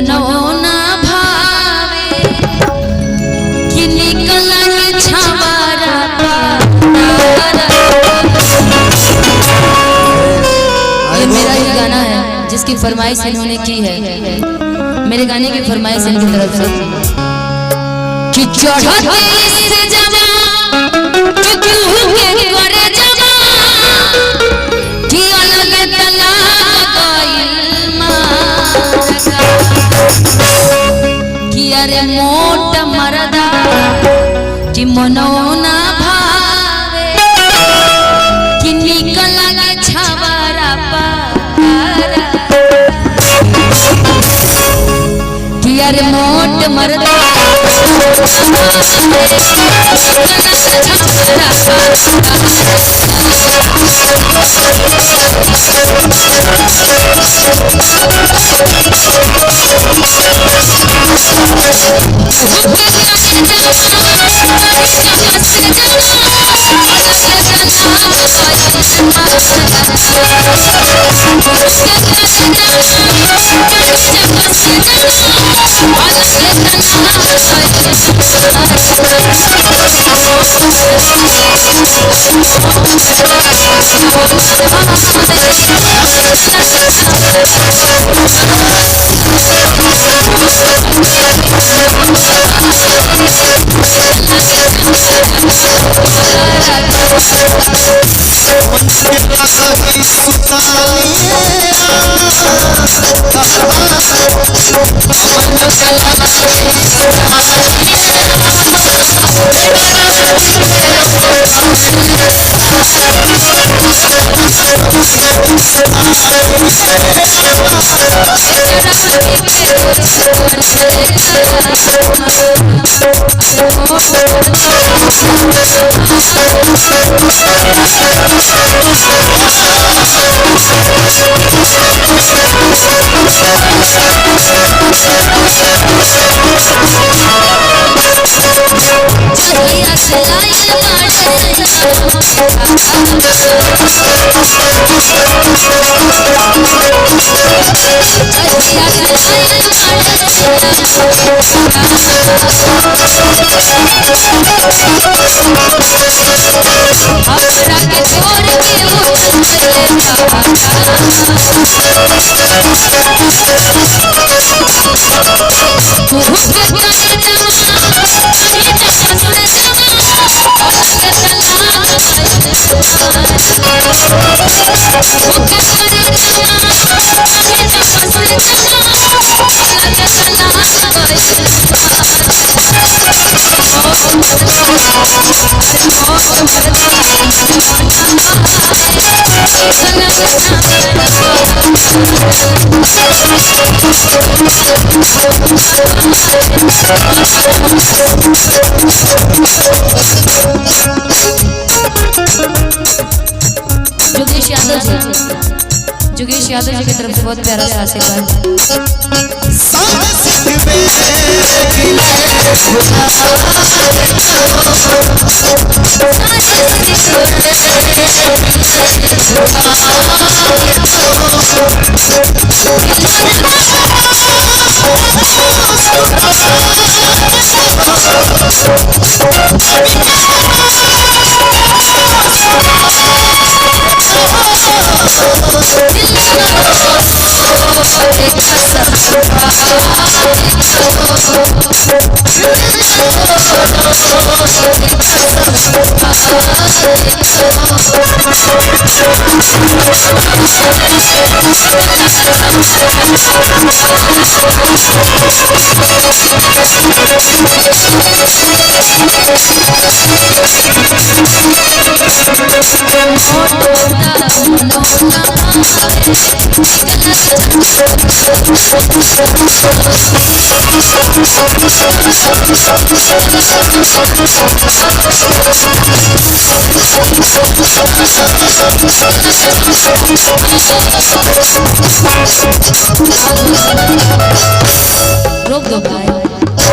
मनो ना भावे कि निकल के छावारा ये मेरा ही गाना है जिसकी फरमाइश इन्होंने की है। मेरे गाने की फरमाइश इनकी तरफ से कि चढ़ते से जमा कि तू के करे जमा कि अलग तला गइल मारगा कि अरे मोट मरदा कि मनो ना भावे कि निकल के छवारा पारा कि अरे मोट मरदा जुगेश यादव जी की तरफ से बहुत प्यारा सा आशीर्वाद। रोक दो भाई।